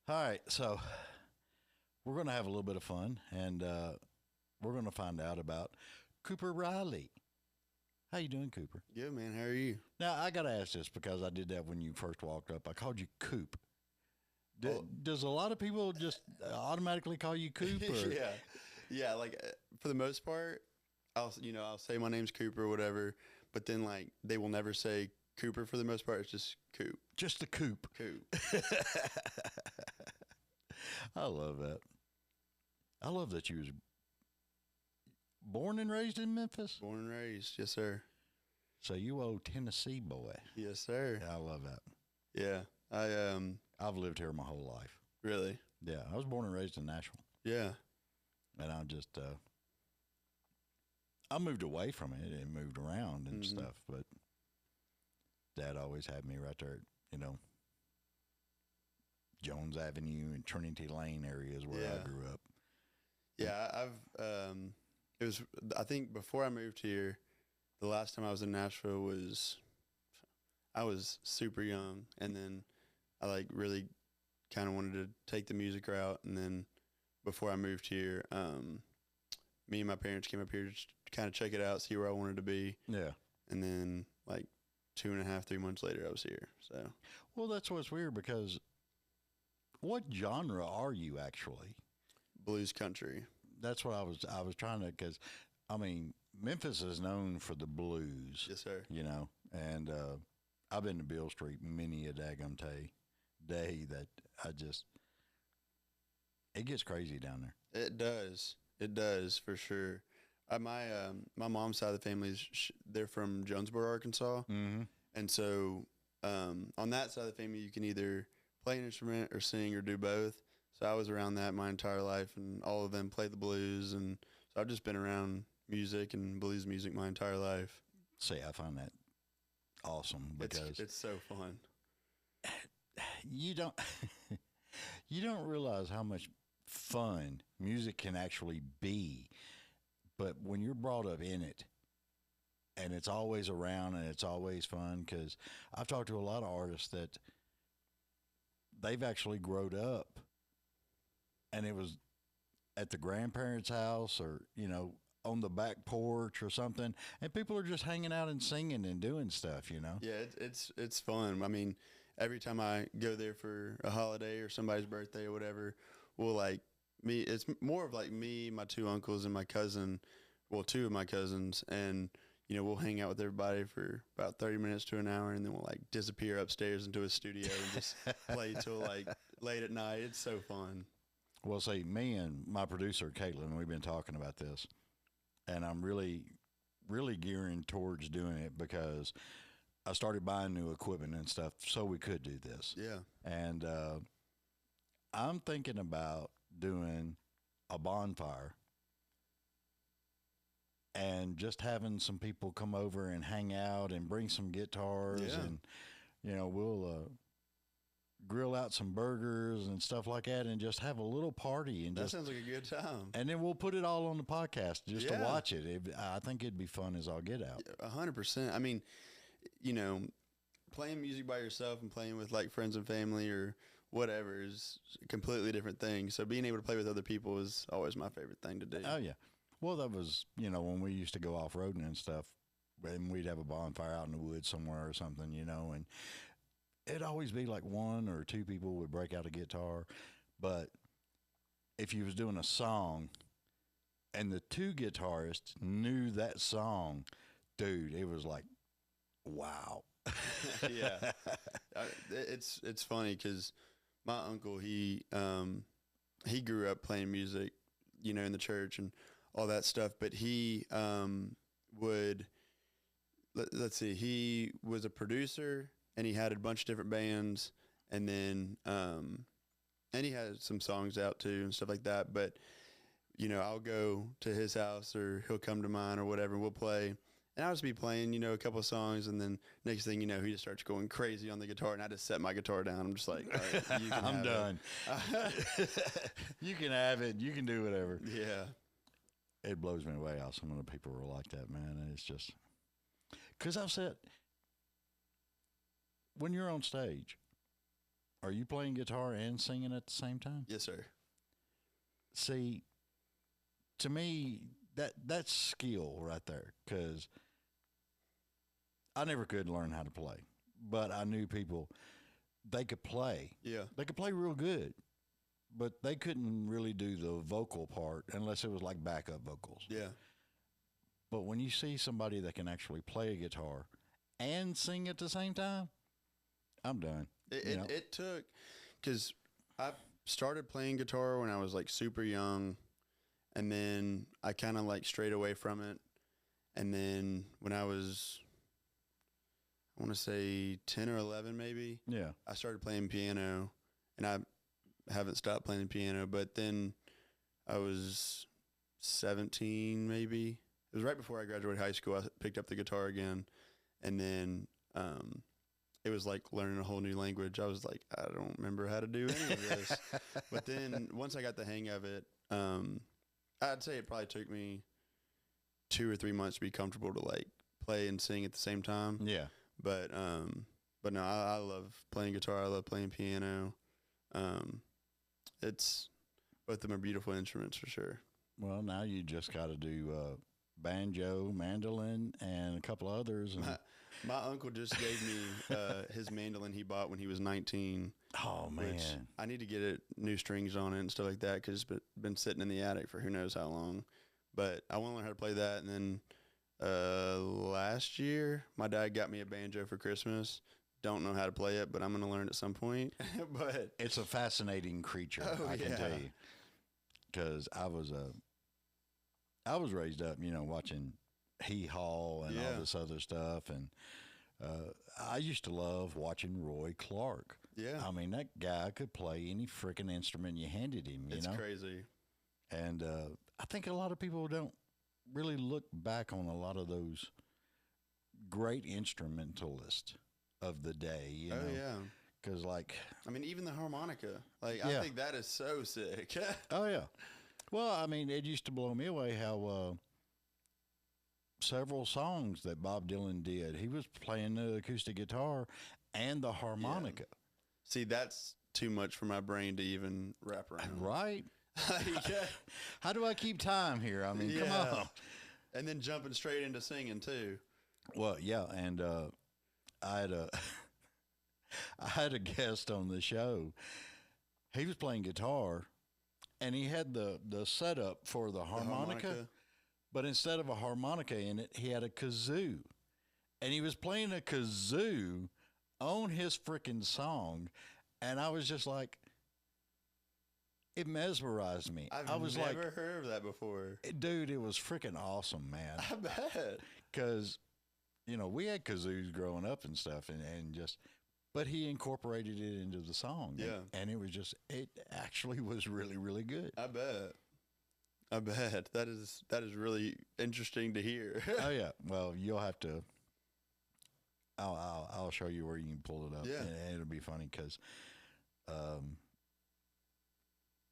All right, so we're going to have a little bit of fun, and we're going to find out about Cooper Riley. How you doing, Cooper? Good, man. How are you? Now, I got to ask this because I did that when you first walked up. I called you Coop. Oh. Does a lot of people just automatically call you Coop? Or? yeah. Like for the most part, I'll say my name's Cooper or whatever, but then like they will never say Cooper for the most part. It's just Coop. Just the Coop. Coop. I love that. I love that you was born and raised in Memphis. Born and raised, yes sir. So you old Tennessee boy. Yes sir. Yeah, I love that. Yeah, I've lived here my whole life. really. Yeah, I was born and raised in Nashville, Yeah. and I moved away from it and moved around and stuff, but Dad always had me right there, Jones Avenue and Trinity Lane areas where I Yeah. grew up. Yeah, it was, I think before I moved here, the last time I was in Nashville I was super young, and then I like really kind of wanted to take the music route, and then before I moved here, me and my parents came up here just to kind of check it out, see where I wanted to be, Yeah. and then like 2.5, 3 months later, I was here. So Well, that's what's weird because what genre are you actually? blues country. That's what I was trying to, because I mean Memphis is known for the blues. Yes, sir. And I've been to Beale Street many a daggum day that it gets crazy down there. It does. It does for sure. My mom's side of the family they're from Jonesboro, Arkansas, and so on that side of the family, you can either play an instrument or sing or do both. So I was around that my entire life, and all of them play the blues, and so I've just been around music and blues music my entire life. See, I find that awesome because It's so fun. you don't you don't realize how much fun music can actually be, but when you're brought up in it and it's always around and it's always fun, because I've talked to a lot of artists that they've actually growed up and it was at the grandparents' house or on the back porch or something, and people are just hanging out and singing and doing stuff. Yeah, it's fun. I mean, every time I go there for a holiday or somebody's birthday or whatever, it's more of like me, my two uncles, and my cousin, well, two of my cousins, and we'll hang out with everybody for about 30 minutes to an hour, and then we'll like disappear upstairs into a studio and just play till like late at night. It's so fun. Well, see, me and my producer Caitlin, we've been talking about this, and I'm really, really gearing towards doing it because I started buying new equipment and stuff so we could do this. Yeah. And I'm thinking about doing a bonfire and just having some people come over and hang out and bring some guitars, Yeah. and we'll grill out some burgers and stuff like that and just have a little party, and That sounds like a good time. and then we'll put it all on the podcast just to Yeah. watch it. I think it'd be fun as all get out. 100%. I mean, playing music by yourself and playing with like friends and family or whatever is a completely different thing. So being able to play with other people is always my favorite thing to do. Oh yeah. Well, that was when we used to go off roading and stuff, and we'd have a bonfire out in the woods somewhere or something, and it'd always be like one or two people would break out a guitar, but if you was doing a song and the two guitarists knew that song, dude, it was like, wow. Yeah. It's funny because my uncle, he grew up playing music, in the church and all that stuff, but he let's see, he was a producer and he had a bunch of different bands, and then and he had some songs out too and stuff like that, but I'll go to his house or he'll come to mine or whatever, and we'll play, and I'll just be playing a couple of songs, and then next thing you know, he just starts going crazy on the guitar, and I just set my guitar down. I'm just like, all right, you can I'm have done. it. You can have it. You can do whatever. Yeah. It blows me away how some of the people were like that, man. And it's just because I've said, when you're on stage Are you playing guitar and singing at the same time? Yes, sir. See, to me, that's skill right there. Because I never could learn how to play, but I knew people they could play. Yeah. They could play real good, but they couldn't really do the vocal part unless it was like backup vocals. Yeah. But when you see somebody that can actually play a guitar and sing at the same time, I'm done. It took, because I started playing guitar when I was like super young, and then I kind of like strayed away from it. And then when I was, I want to say 10 or 11 maybe, Yeah. I started playing piano, and I haven't stopped playing piano. But then I was 17 maybe. It was right before I graduated high school. I picked up the guitar again, and then it was like learning a whole new language. I was like, I don't remember how to do any of this. But then once I got the hang of it, I'd say it probably took me 2 or 3 months to be comfortable to like play and sing at the same time. Yeah. But no, I love playing guitar. I love playing piano. It's both of them are beautiful instruments for sure. Well, now you just got to do banjo, mandolin, and a couple others. And My uncle just gave me his mandolin he bought when he was 19. oh, man. Which I need to get it new strings on it and stuff like that, because it's been sitting in the attic for who knows how long. But I want to learn how to play that. And then last year, my dad got me a banjo for Christmas. Don't know how to play it, but I'm going to learn at some point. But It's a fascinating creature, I can tell you. Because I was raised up, watching Hee Haw and all this other stuff. And I used to love watching Roy Clark. Yeah. I mean, that guy could play any freaking instrument you handed him, It's crazy. And I think a lot of people don't really look back on a lot of those great instrumentalists of the day, Oh, yeah. Because, like, I mean, even the harmonica. Like, Yeah. I think that is so sick. oh, yeah. Well, I mean, it used to blow me away how several songs that Bob Dylan did, he was playing the acoustic guitar and the harmonica. See, that's too much for my brain to even wrap around. Right? Yeah. How do I keep time here? I mean, come Yeah. on. And then jumping straight into singing, too. Well, yeah, and I had a I had a guest on the show. He was playing guitar, and he had the setup for the harmonica, but instead of a harmonica in it, he had a kazoo, and he was playing a kazoo on his freaking song, and I was just like, it mesmerized me. I've I was never heard of that before. dude, it was freaking awesome, man. I bet. Because, we had kazoos growing up and stuff, and just, but he incorporated it into the song. Yeah. And it actually was really, really good. I bet. That is really interesting to hear. Oh, yeah. Well, you'll have to, I'll show you where you can pull it up. Yeah. And it'll be funny because,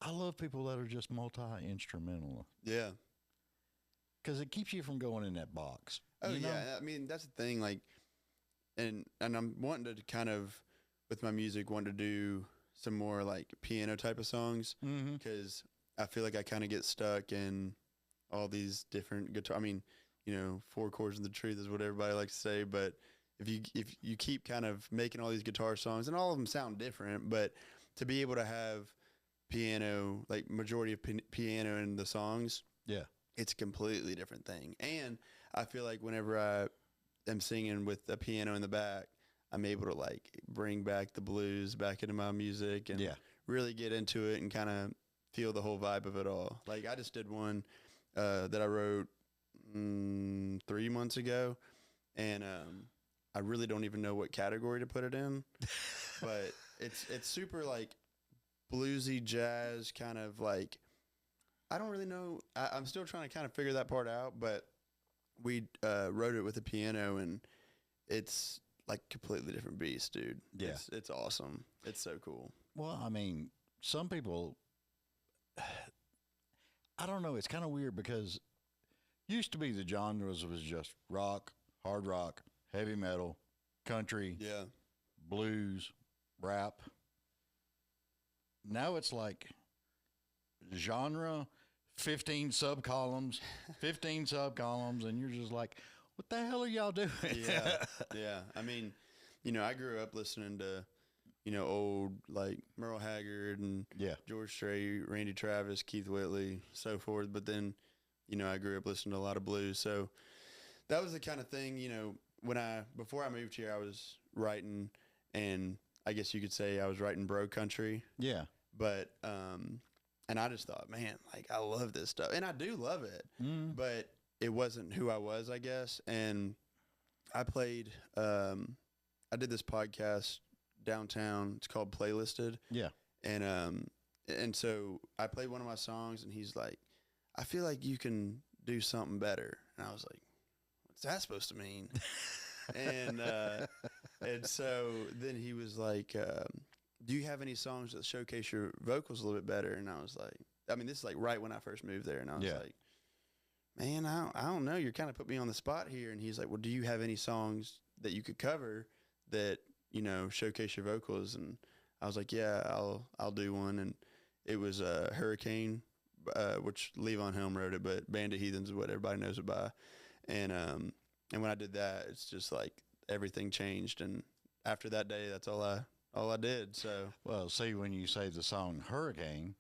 I love people that are just multi-instrumental Yeah. because it keeps you from going in that box. Oh, you know? yeah. I mean, that's the thing. Like, and I'm wanting to kind of, with my music, want to do some more like piano type of songs, Mm-hmm. because I feel like I kind of get stuck in all these different guitar. I mean, 4 chords in the truth is what everybody likes to say, but if you keep kind of making all these guitar songs, and all of them sound different, but to be able to have piano, like majority of piano in the songs, Yeah. it's a completely different thing. And I feel like whenever I am singing with the piano in the back, I'm able to like bring back the blues back into my music and Yeah. really get into it and kind of feel the whole vibe of it all. Like I just did one that I wrote 3 months ago, and I really don't even know what category to put it in, but it's super like bluesy jazz, kind of like, I don't really know. I'm still trying to kind of figure that part out, but we wrote it with a piano, and it's like completely different beast, dude. Yeah. It's awesome. It's so cool. Well, I mean, some people, I don't know. It's kind of weird because used to be the genres was just rock, hard rock, heavy metal, country, Yeah. blues, rap, now it's like genre, 15 subcolumns, 15 subcolumns, and you're just like, what the hell are y'all doing? Yeah, yeah. I mean, I grew up listening to, old like Merle Haggard and Yeah. George Strait, Randy Travis, Keith Whitley, so forth. But then, I grew up listening to a lot of blues. So that was the kind of thing, before I moved here, I was writing, and I guess you could say I was writing bro country. Yeah. But, and I just thought, man, like I love this stuff, and I do love it, but it wasn't who I was, I guess. And I played, I did this podcast downtown. It's called Playlisted. Yeah. And so I played one of my songs, and he's like, I feel like you can do something better. And I was like, what's that supposed to mean? and so then he was like, do you have any songs that showcase your vocals a little bit better? And I was like, I mean, this is like right when I first moved there. And I was like, man, I don't know. You're kind of put me on the spot here. And he's like, well, do you have any songs that you could cover that, showcase your vocals? And I was like, yeah, I'll do one. And it was Hurricane, which Levon Helm wrote it, but Band of Heathens is what everybody knows it by. And when I did that, it's just like everything changed. And after that day, that's all I did. So, well, see, when you say the song Hurricane,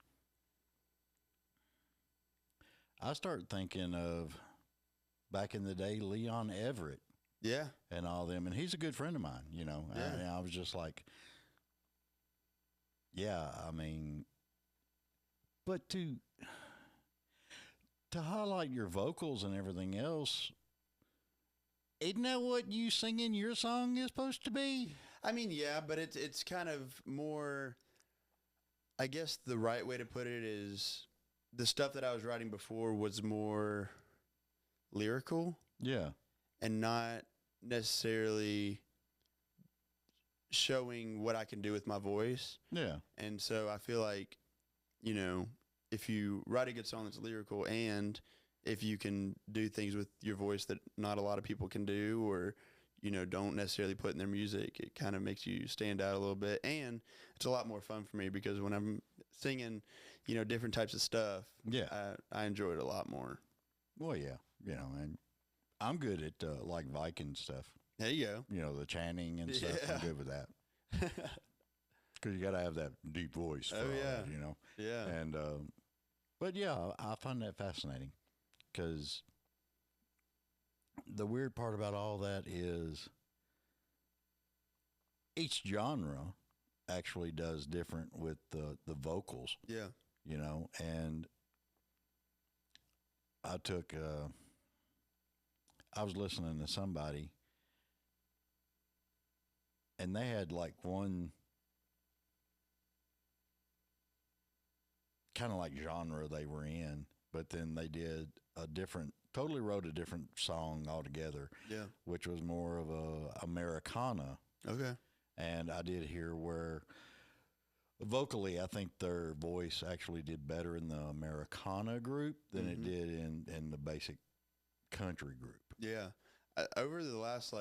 I start thinking of back in the day, Leon Everett. Yeah. And all them. And he's a good friend of mine, Yeah. I was just like, yeah, I mean, but to highlight your vocals and everything else, isn't that what you singing your song is supposed to be? I mean, yeah, but it's kind of more, I guess the right way to put it is the stuff that I was writing before was more lyrical. Yeah. And not necessarily showing what I can do with my voice. Yeah. And so I feel like, if you write a good song that's lyrical, and if you can do things with your voice that not a lot of people can do, or, don't necessarily put in their music, it kind of makes you stand out a little bit. And it's a lot more fun for me because when I'm singing, different types of stuff, Yeah. I enjoy it a lot more. Well, yeah. And I'm good at like Viking stuff. There you go. The chanting and stuff. Yeah. I'm good with that. Because you got to have that deep voice for all that, Yeah. And, but yeah, I find that fascinating because the weird part about all that is each genre actually does different with the vocals, Yeah. and I was listening to somebody and they had like one kind of like genre they were in, but then they did totally wrote a different song altogether. Yeah. Which was more of a Americana. Okay. And I did hear where vocally, I think their voice actually did better in the Americana group than it did in the basic country group. Yeah. Over the last,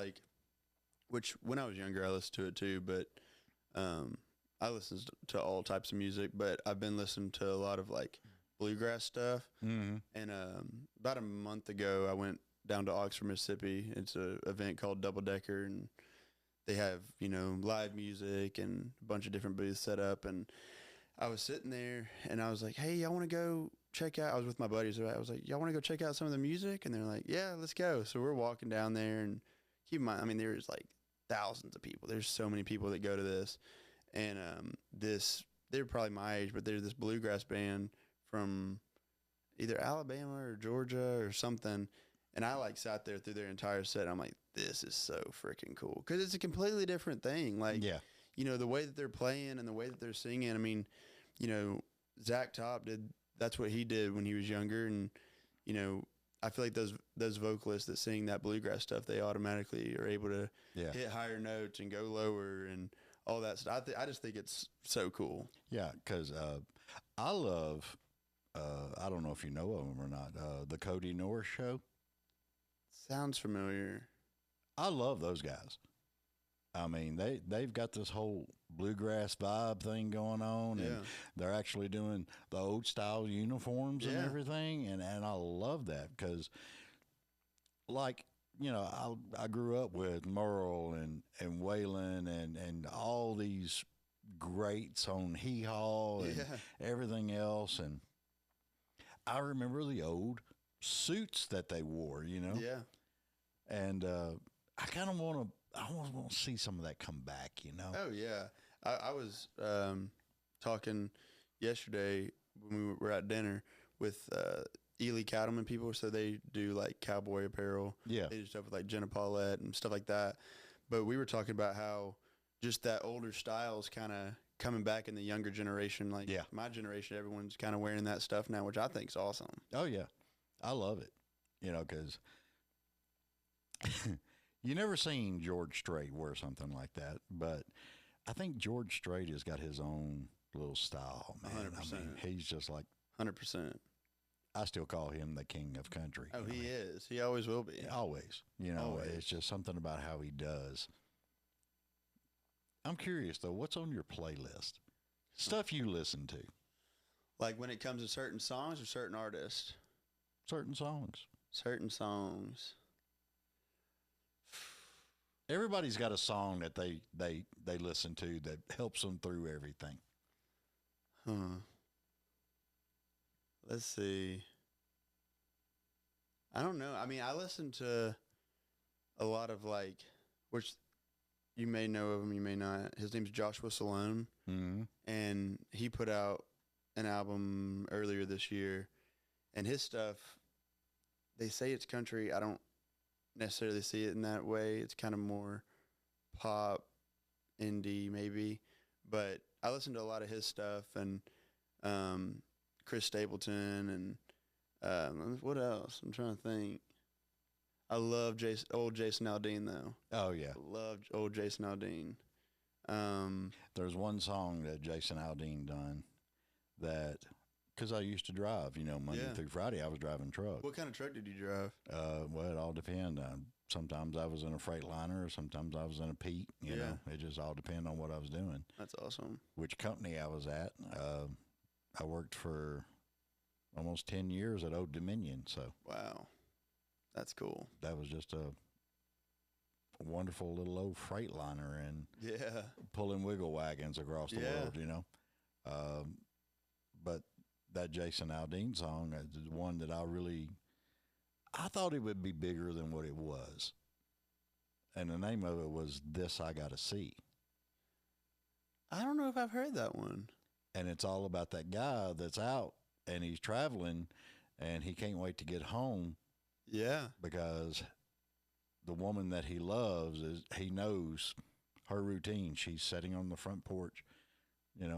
which when I was younger, I listened to it too, but I listened to all types of music, but I've been listening to a lot of bluegrass stuff. Mm-hmm. And about a month ago, I went down to Oxford, Mississippi. It's an event called Double Decker, and they have, live music and a bunch of different booths set up. And I was sitting there and I was like, hey, y'all want to go check out? I was with my buddies. I was like, y'all want to go check out some of the music? And they're like, yeah, let's go. So we're walking down there, and keep in mind, I mean, there's thousands of people. There's so many people that go to this. And they're probably my age, but they're this bluegrass band from either Alabama or Georgia or something. And I sat there through their entire set. And I'm like, this is so freaking cool. Cause it's a completely different thing. Yeah. The way that they're playing and the way that they're singing. I mean, Zach Top that's what he did when he was younger. And, I feel like those vocalists that sing that bluegrass stuff, they automatically are able to hit higher notes and go lower and all that stuff. I just think it's so cool. Yeah. Cause, I love, I don't know if you know of them or not, the Cody Norris Show. Sounds familiar. I love those guys. I mean, they've got this whole bluegrass vibe thing going on, and Yeah. they're actually doing the old style uniforms and Yeah. everything, and I love that because, like, I grew up with Merle and Waylon and all these greats on Hee Haw and Yeah. everything else, and I remember the old suits that they wore, Yeah. and I kind of I almost want to see some of that come back. Oh yeah. I was talking yesterday when we were at dinner with Ely Cattleman people, so they do like cowboy apparel. Yeah. They do stuff with like Jenna Paulette and stuff like that. But we were talking about how just that older style is kind of coming back in the younger generation. Like Yeah. my generation, everyone's kind of wearing that stuff now, which I think is awesome. Oh yeah, I love it. Because you never seen George Strait wear something like that, but I think George Strait has got his own little style, man. 100%. I mean, he's just like 100%. I still call him the king of country. Oh, he is. He always will be. Always. Always. It's just something about how he does. I'm curious though, what's on your playlist? Stuff you listen to, Like when it comes to certain songs or certain artists? certain songs. Certain songs. Everybody's got a song that they listen to that helps them through everything. Huh. Let's see. I don't know. I mean, I listen to a lot of like, which you may know of him, you may not. His name's Joshua Salone, Mm-hmm. and he put out an album earlier this year, and his stuff, they say it's country. I don't necessarily see it in that way. It's kind of more pop, indie maybe, but I listen to a lot of his stuff, and Chris Stapleton, and what else? I'm trying to think. I love old Jason Aldean though. Oh yeah. I love old Jason Aldean. There's one song that Jason Aldean done that, because I used to drive, Monday Yeah. through Friday, I was driving truck. What kind of truck did you drive? Well, it all depends. Sometimes I was in a Freightliner, or sometimes I was in a Pete. You Yeah. know, it just all depended on what I was doing, That's awesome. which company I was at. I worked for almost 10 years at Old Dominion, so Wow. That's cool. that was just a wonderful little old Freightliner and Yeah. pulling wiggle wagons across the Yeah. world. But that Jason Aldean song is the one that I thought it would be bigger than what it was. And the name of it was This I Gotta See. I don't know if I've heard that one. And it's all about that guy that's out and he's traveling and he can't wait to get home Yeah. because the woman that he loves he knows her routine. She's sitting on the front porch, in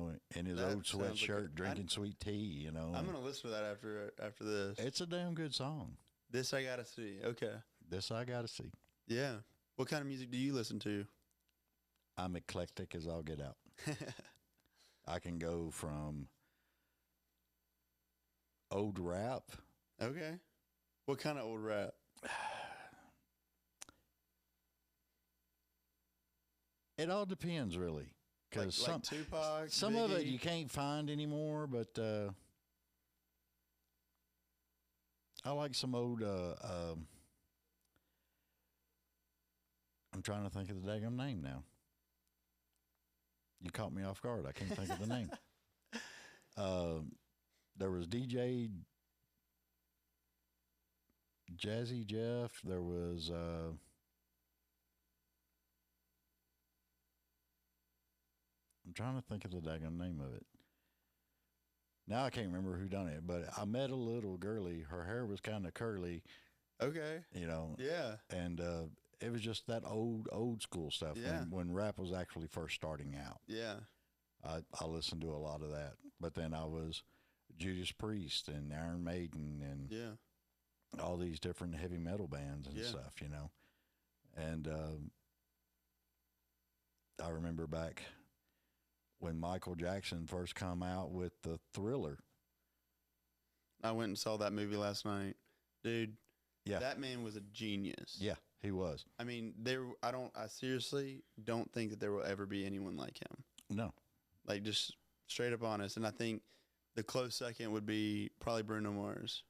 his That old sounds like sweatshirt, drinking sweet tea, I'm gonna listen to that after this. It's a damn good song. This I gotta see. Okay. This I Gotta See. Yeah. What kind of music do you listen to? I'm eclectic as I'll get out. I can go from old rap. Okay. What kind of old rap? It all depends, really, because Like Tupac, some of it Biggie? you can't find anymore. But I like some old. I'm trying to think of the daggum name now. You caught me off guard. I can't think of the name. There was DJ Jazzy Jeff. There was I'm trying to think of the daggum name of it. Now I can't remember who done it, but I met a little girlie. Her hair was kind of curly, Okay. Yeah. and it was just that old school stuff Yeah. when rap was actually first starting out. Yeah. I listened to a lot of that, but then I was Judas Priest and Iron Maiden and Yeah. all these different heavy metal bands and Yeah. stuff, And I remember back when Michael Jackson first come out with the Thriller. I went and saw that movie last night. Dude, Yeah. that man was a genius. Yeah, He was. I mean, I seriously don't think that there will ever be anyone like him. No. Like, just straight up honest. And I think the close second would be probably Bruno Mars.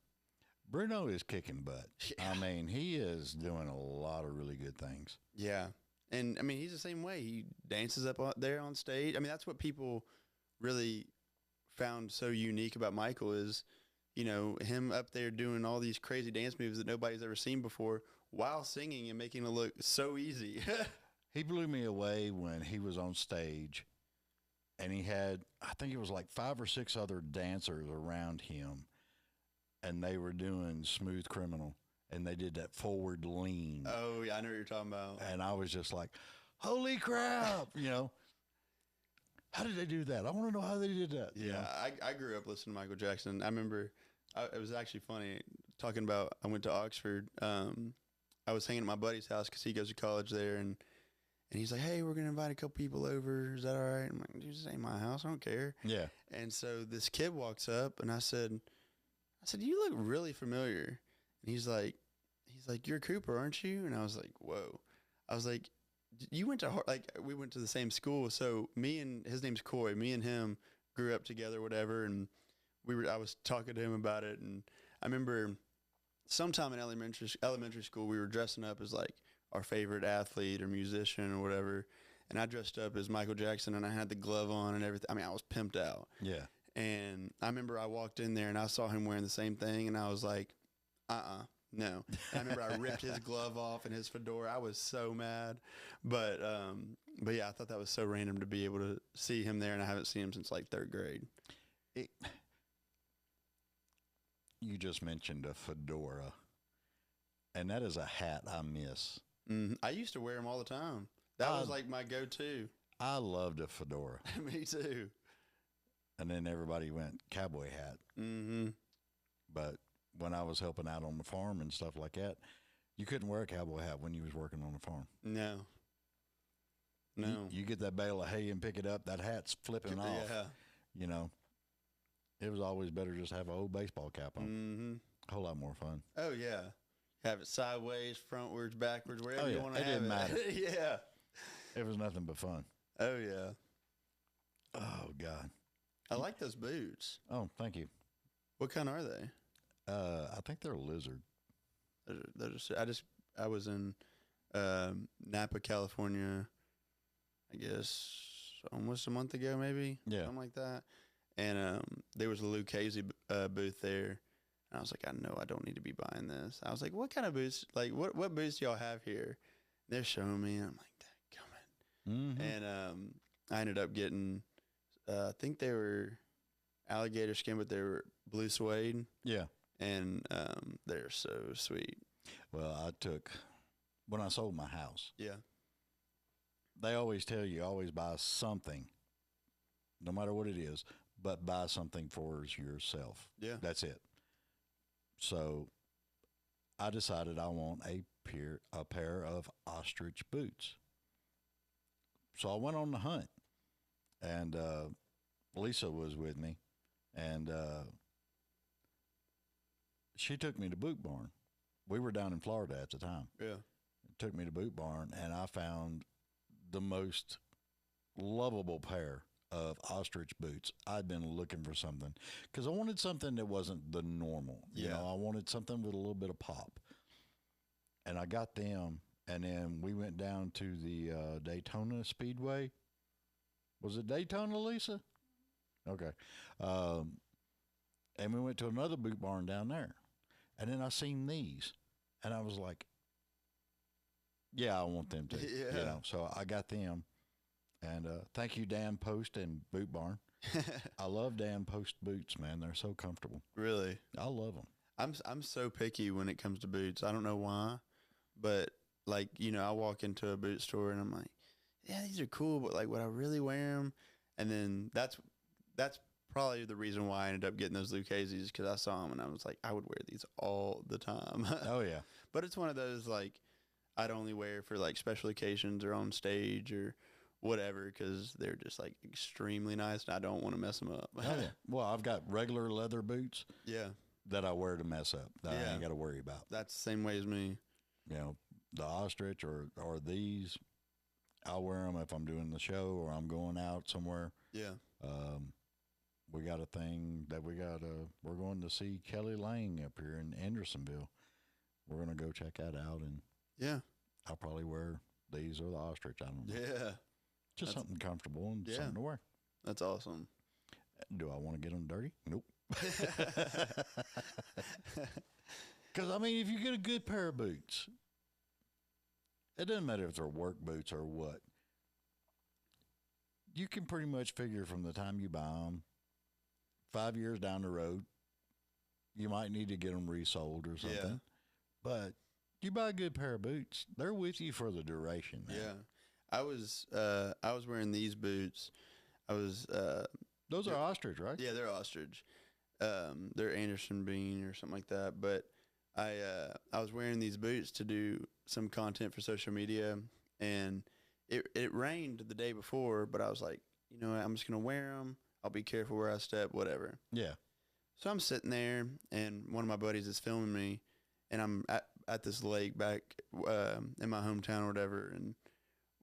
Bruno is kicking butt. Yeah. I mean, he is doing a lot of really good things. Yeah. And, I mean, he's the same way. He dances up there on stage. I mean, that's what people really found so unique about Michael is, you know, him up there doing all these crazy dance moves that nobody's ever seen before while singing and making it look so easy. He blew me away when he was on stage and he had, I think it was like 5 or 6 other dancers around him, and they were doing Smooth Criminal, and they did that forward lean. Oh, yeah, I know what you're talking about. And I was just like, holy crap, you know. How did they do that? I want to know how they did that. Yeah, you know? I grew up listening to Michael Jackson. I remember it was actually funny talking about I went to Oxford. I was hanging at my buddy's house because he goes to college there, and he's like, hey, we're going to invite a couple people over. Is that all right? I'm like, dude, this ain't my house. I don't care. Yeah. And so this kid walks up, and I said, you look really familiar. And he's like, you're Cooper, aren't you? And I was like, whoa. I was like, you went to, we went to the same school. So his name's Coy, me and him grew up together, whatever. And I was talking to him about it. And I remember sometime in elementary school, we were dressing up as like our favorite athlete or musician or whatever. And I dressed up as Michael Jackson, and I had the glove on and everything. I mean, I was pimped out. Yeah. And I remember I walked in there and I saw him wearing the same thing, and I was like, no. And I remember I ripped his glove off and his fedora. I was so mad. But yeah, I thought that was so random to be able to see him there, and I haven't seen him since like 3rd grade. You just mentioned a fedora, and that is a hat I miss. I used to wear them all the time. That was like my go-to. I loved a fedora. Me too. And then everybody went cowboy hat. Mm-hmm. But when I was helping out on the farm and stuff like that, you couldn't wear a cowboy hat when you was working on the farm. No. You get that bale of hay and pick it up, that hat's flipping off. Yeah. You know, it was always better just to have an old baseball cap on. Mm-hmm. A whole lot more fun. Oh, yeah. Have it sideways, frontwards, backwards, wherever you want to have it. It didn't matter. Yeah. It was nothing but fun. Oh, yeah. Oh, God. I like those boots. Oh, thank you. What kind are they? I think they're a lizard. I was in Napa, California, I guess almost a month ago, maybe. Yeah. Something like that. And there was a Lucchese booth there. And I was like, I know I don't need to be buying this. I was like, what kind of boots? Like, what boots do y'all have here? And they're showing me, and I'm like, Mm-hmm. and I ended up getting, I think they were alligator skin, but they were blue suede. Yeah. And they're so sweet. Well, when I sold my house, Yeah. they always tell you, always buy something, no matter what it is, but buy something for yourself. Yeah. That's it. So I decided I want a pair of ostrich boots. So I went on the hunt, and Lisa was with me, and she took me to Boot Barn. We were down in Florida at the time. Yeah. Took me to Boot Barn, and I found the most lovable pair of ostrich boots. I'd been looking for something because I wanted something that wasn't the normal. You know, I wanted something with a little bit of pop. And I got them, and then we went down to the Daytona Speedway. Was it Daytona, Lisa? Okay. And we went to another Boot Barn down there. And then I seen these, and I was like, yeah, I want them too. Yeah. You know, so I got them. And thank you, Dan Post and Boot Barn. I love Dan Post boots, man. They're so comfortable. Really? I love them. I'm so picky when it comes to boots. I don't know why, but like, you know, I walk into a boot store and I'm like, yeah, these are cool, but like, would I really wear them? And then that's probably the reason why I ended up getting those Lucchese's, because I saw them and I was like, I would wear these all the time. Oh yeah. But it's one of those like I'd only wear for like special occasions or on stage or whatever, because they're just like extremely nice and I don't want to mess them up. Oh yeah. Well, I've got regular leather boots. Yeah. That I wear to mess up. That I ain't got to worry about. That's the same way as me. You know, the ostrich or these, I'll wear them if I'm doing the show or I'm going out somewhere. Yeah. We got a thing that we're going to see Kelly Lang up here in Andersonville. We're going to go check that out, and Yeah. I'll probably wear these or the ostrich. I don't know. Yeah. Just something comfortable and something to wear. That's awesome. Do I want to get them dirty? Nope. Because, I mean, if you get a good pair of boots, it doesn't matter if they're work boots or what. You can pretty much figure from the time you buy them, 5 years down the road, you might need to get them resold or something. Yeah. But you buy a good pair of boots, they're with you for the duration. Man. Yeah. I was wearing these boots. Those are ostrich, right? Yeah, they're ostrich. They're Anderson bean or something like that. But I was wearing these boots to do some content for social media, and it rained the day before. But I was like, you know what, I'm just gonna wear them. I'll be careful where I step, whatever. Yeah. So I'm sitting there, and one of my buddies is filming me, and I'm at this lake back in my hometown or whatever, and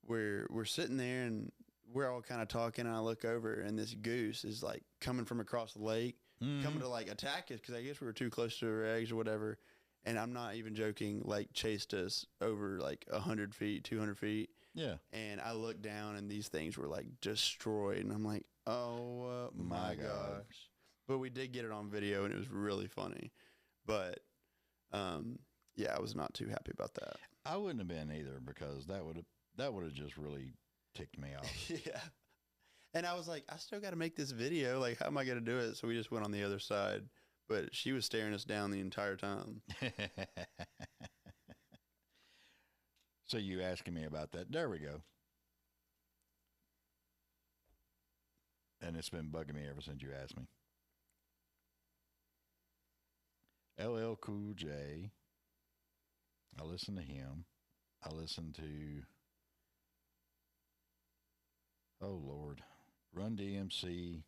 we're sitting there, and we're all kind of talking, and I look over, and this goose is like coming from across the lake, coming to like attack us, because I guess we were too close to her eggs or whatever. And I'm not even joking, like chased us over like 100 feet, 200 feet. Yeah. And I looked down, and these things were like destroyed, and I'm like, oh my gosh. But we did get it on video, and it was really funny. But yeah, I was not too happy about that. I wouldn't have been either, because that would have just really ticked me off. Yeah. And I was like, I still got to make this video. Like, how am I going to do it? So we just went on the other side. But she was staring us down the entire time. So you asking me about that. There we go. And it's been bugging me ever since you asked me. LL Cool J. I listen to him. I listen to, oh Lord, Run DMC.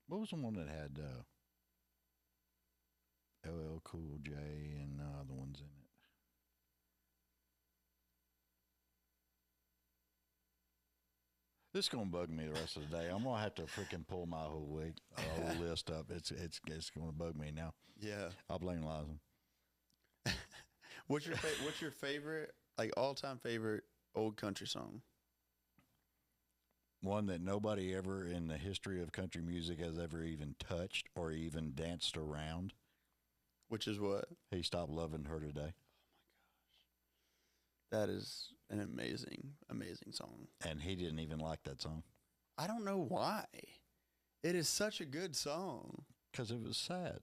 What was the one that had LL Cool J and the ones in it? This is gonna bug me the rest of the day. I'm gonna have to freaking pull my whole list up. It's gonna bug me now. Yeah. I'll blame Liza. What's your favorite, like all time favorite old country song? One that nobody ever in the history of country music has ever even touched or even danced around. Which is what? He Stopped Loving Her Today. That is an amazing, amazing song. And he didn't even like that song. I don't know why. It is such a good song. Because it was sad.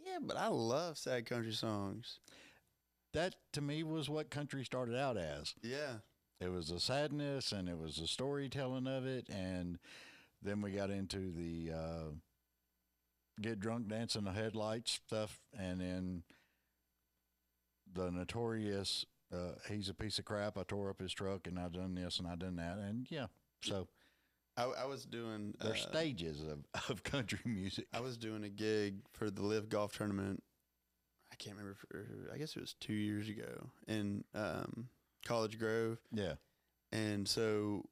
Yeah, but I love sad country songs. That, to me, was what country started out as. Yeah. It was the sadness, and it was the storytelling of it, and then we got into the get drunk, dance in the headlights stuff, and then the notorious, he's a piece of crap, I tore up his truck, and I done this, and I done that, and yeah, so. I was doing... There's stages of country music. I was doing a gig for the Live Golf Tournament, I can't remember, I guess it was 2 years ago, in... College Grove. Yeah. And so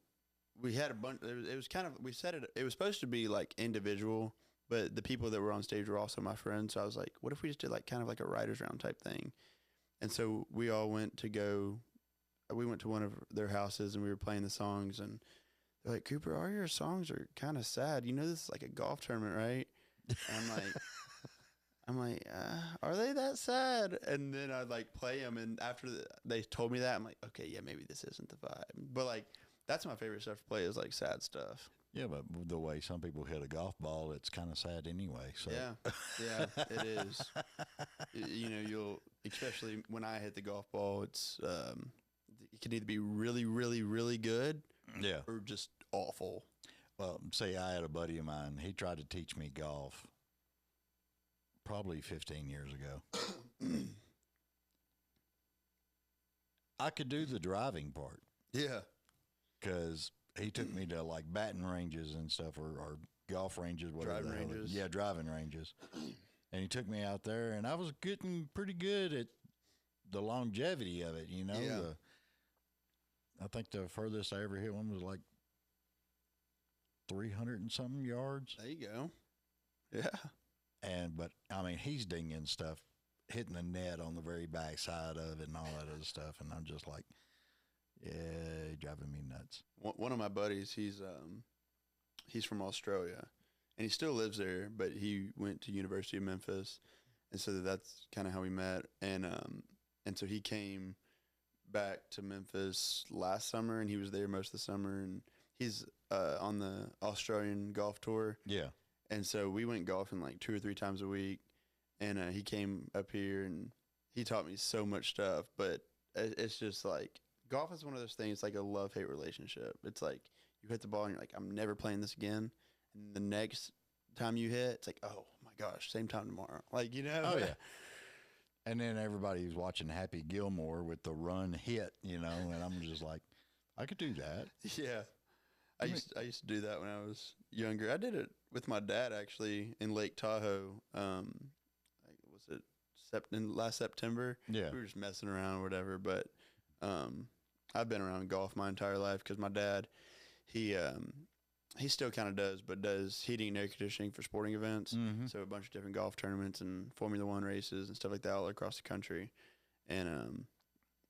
we had a bunch, it was kind of, we said it was supposed to be like individual, but the people that were on stage were also my friends. So I was like, what if we just did like kind of like a writer's round type thing? And so we all went to one of their houses, and we were playing the songs, and they're like, Cooper, all your songs are kind of sad. You know, this is like a golf tournament, right? And I'm like, are they that sad? And then I'd like play them, and after they told me that, I'm like, okay, yeah, maybe this isn't the vibe. But like, that's my favorite stuff to play, is like sad stuff. Yeah, but the way some people hit a golf ball, it's kind of sad anyway. So yeah, it is. You know, you'll, especially when I hit the golf ball, it's it can either be really, really, really good, yeah, or just awful. Well, say I had a buddy of mine. He tried to teach me golf. Probably 15 years ago. I could do the driving part. Yeah. Because he took me to like batting ranges and stuff, or golf ranges, whatever. Driving ranges. Yeah, driving ranges. and he took me out there, and I was getting pretty good at the longevity of it. You know, Yeah. I think the furthest I ever hit one was like 300 and something yards. There you go. Yeah. But I mean, he's dinging stuff, hitting the net on the very back side of it and all that other stuff. And I'm just like, yeah, driving me nuts. One of my buddies, he's from Australia, and he still lives there, but he went to University of Memphis, and so that's kind of how we met. And so he came back to Memphis last summer, and he was there most of the summer, and he's on the Australian golf tour. Yeah. And so we went golfing like 2 or 3 times a week, and he came up here, and he taught me so much stuff. But it's just like golf is one of those things. It's like a love-hate relationship. It's like you hit the ball, and you're like, I'm never playing this again. And the next time you hit, it's like, oh my gosh, same time tomorrow. Like, you know? Oh yeah. And then everybody's watching Happy Gilmore with the run hit, you know, and I'm just like, I could do that. Yeah. I used to do that when I was younger. I did it with my dad actually in Lake Tahoe. Was it last September? Yeah. We were just messing around or whatever. But I've been around golf my entire life because my dad, he still kind of does heating and air conditioning for sporting events. Mm-hmm. So a bunch of different golf tournaments and Formula One races and stuff like that all across the country. And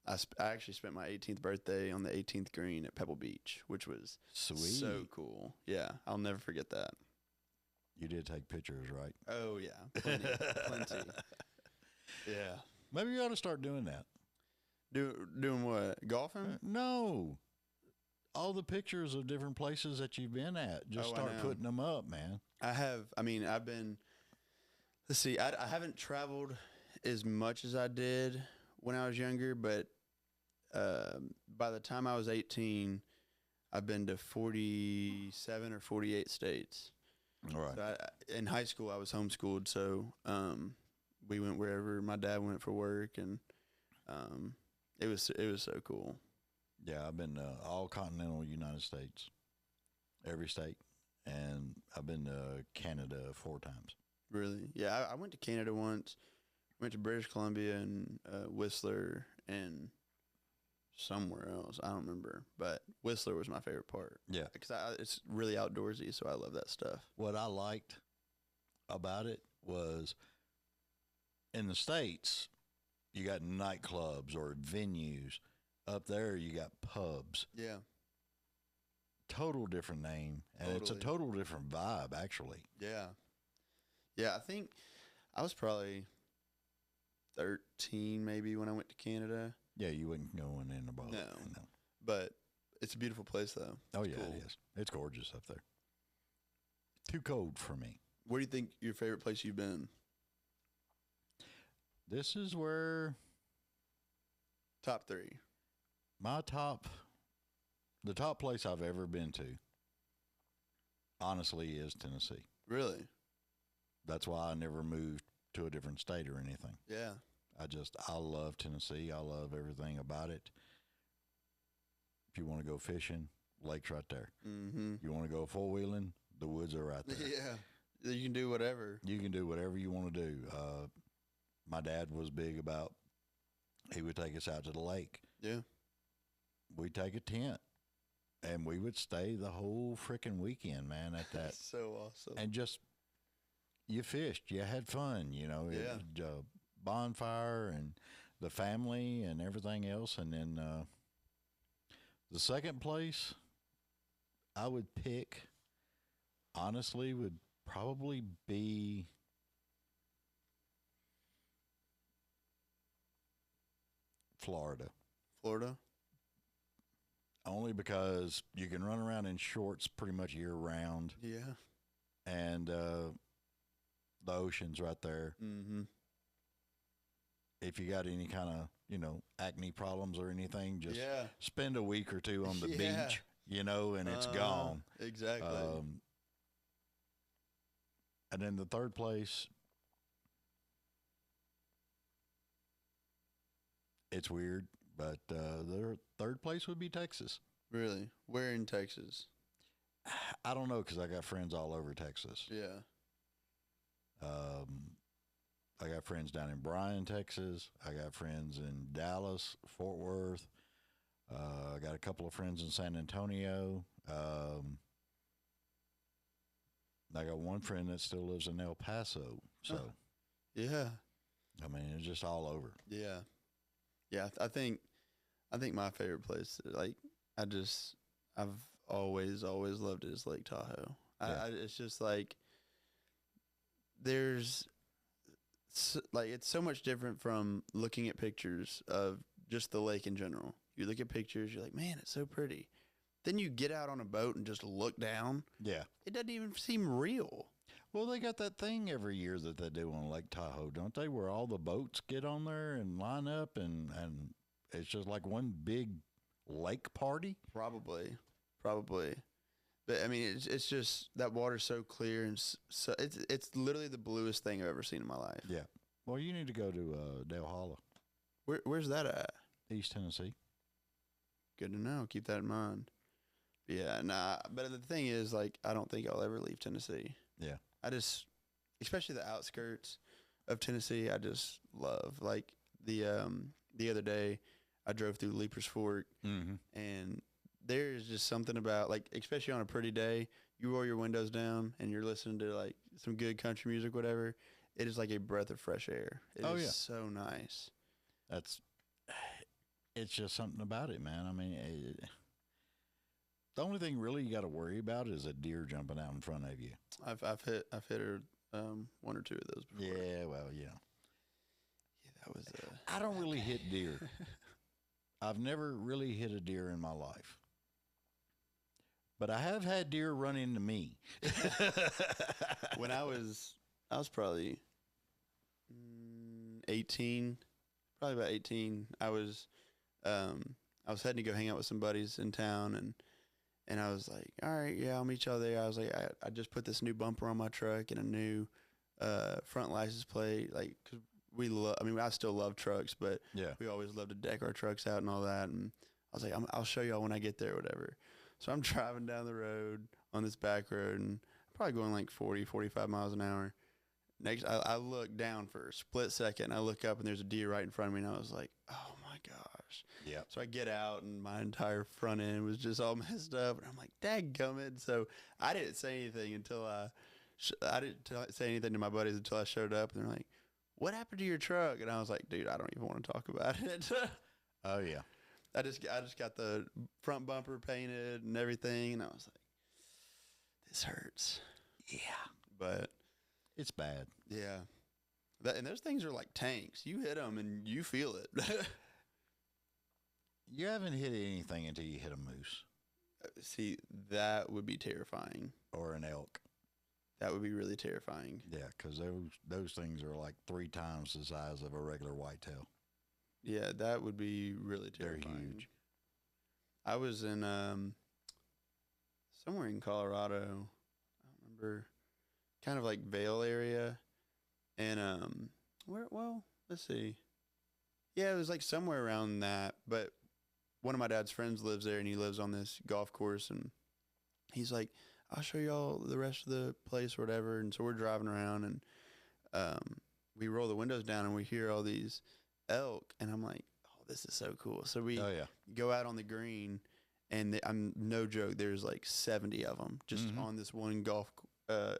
I actually spent my 18th birthday on the 18th green at Pebble Beach, which was Sweet. so cool. Yeah, I'll never forget that. You did take pictures, right? Oh, yeah. Plenty. Yeah. Maybe you ought to start doing that. Doing what? Golfing? No. All the pictures of different places that you've been at. Just start putting them up, man. I've been, let's see, I haven't traveled as much as I did when I was younger, but by the time I was 18, I've been to 47 or 48 states. All right. So in high school, I was homeschooled, so we went wherever my dad went for work, and it was so cool. Yeah, I've been all continental United States, every state, and I've been to Canada 4 times. Really? Yeah, I went to Canada once. Went to British Columbia and Whistler and somewhere else. I don't remember, but Whistler was my favorite part. Yeah, because it's really outdoorsy, so I love that stuff. What I liked about it was in the States, you got nightclubs or venues. Up there, you got pubs. Yeah. Total different name, and it's a total different vibe, actually. Yeah. Yeah, I think I was probably 13 maybe when I went to Canada. Yeah, you wouldn't go in the bar. No. But it's a beautiful place, though. Oh, yeah, cool. It is. It's gorgeous up there. Too cold for me. Where do you think your favorite place you've been? This is where... Top 3. The top place I've ever been to, honestly, is Tennessee. Really? That's why I never moved to a different state or anything. Yeah. I love Tennessee. I love everything about it. If you want to go fishing, lake's right there. Mm-hmm. You want to go 4-wheeling, the woods are right there. Yeah. You can do whatever. You can do whatever you want to do. My dad was big about, he would take us out to the lake. Yeah. We'd take a tent, and we would stay the whole freaking weekend, man, at that. That's so awesome. And just, you fished, you had fun, you know. Yeah. It was, bonfire and the family and everything else. And then the second place I would pick, honestly, would probably be Florida. Florida? Only because you can run around in shorts pretty much year round. Yeah. And the ocean's right there. Mm-hmm. If you got any kind of, acne problems or anything, just yeah. spend a week or 2 on the yeah. beach, and it's gone. Exactly. And then the third place, it's weird, but the third place would be Texas. Really? Where in Texas? I don't know, because I got friends all over Texas. Yeah. I got friends down in Bryan, Texas. I got friends in Dallas, Fort Worth. I got a couple of friends in San Antonio. I got one friend that still lives in El Paso. So, Yeah. I mean, it's just all over. Yeah. Yeah. I think my favorite place, like, I've always loved it is Lake Tahoe. Yeah. It's just like, there's, like, it's so much different from looking at pictures of just the lake in general. You look at pictures, you're like, man, it's so pretty. Then you get out on a boat and just look down. Yeah. It doesn't even seem real. Well, they got that thing every year that they do on Lake Tahoe, don't they? Where all the boats get on there and line up, and it's just like one big lake party. Probably. But I mean, it's just that water's so clear and so it's literally the bluest thing I've ever seen in my life. Yeah. Well, you need to go to Dale Hollow, Where's that at? East Tennessee. Good to know. Keep that in mind. Yeah, nah. But the thing is, like, I don't think I'll ever leave Tennessee. Yeah. Especially the outskirts of Tennessee, I just love. Like the other day, I drove through Leapers Fork, and there's just something about, like, especially on a pretty day, you roll your windows down and you're listening to like some good country music, whatever. It is like a breath of fresh air. It is so nice. It's just something about it, man. I mean, the only thing really you got to worry about is a deer jumping out in front of you. I've hit her one or two of those before. Yeah, well, Yeah, that was. I don't really hit deer. I've never really hit a deer in my life, but I have had deer run into me. When I was probably 18, probably about 18. I was heading to go hang out with some buddies in town, and I was like, all right, yeah, I'll meet y'all there. I was like, I just put this new bumper on my truck and a new front license plate, like, cause I still love trucks, but Yeah. we always love to deck our trucks out and all that. And I was like, I'll show y'all when I get there, whatever. So I'm driving down the road on this back road and probably going like 40, 45 miles an hour. Next, I look down for a split second. I look up and there's a deer right in front of me, and I was like, oh my gosh. Yeah. So I get out and my entire front end was just all messed up, and I'm like, dadgummit. So I didn't say anything until I didn't say anything to my buddies until I showed up, and they're like, what happened to your truck? And I was like, dude, I don't even want to talk about it. Oh yeah. I just got the front bumper painted and everything, and I was like, this hurts. Yeah. But It's bad. yeah, and those things are like tanks. You hit them and you feel it. You haven't hit anything until you hit a moose See, that would be terrifying. or an elk. That would be really terrifying. Yeah, because those things are like 3 times the size of a regular whitetail. Yeah, that would be really They're terrifying. huge. I was in somewhere in Colorado. I don't remember, kind of like Vail area, and let's see. Yeah, it was like somewhere around that. But one of my dad's friends lives there, and he lives on this golf course, and he's like, I'll show y'all the rest of the place or whatever. And so we're driving around, and we roll the windows down, and we hear all these elk, and I'm like, oh, this is so cool. So we Oh yeah. go out on the green, and I'm no joke, there's like 70 of them just Mhm. on this one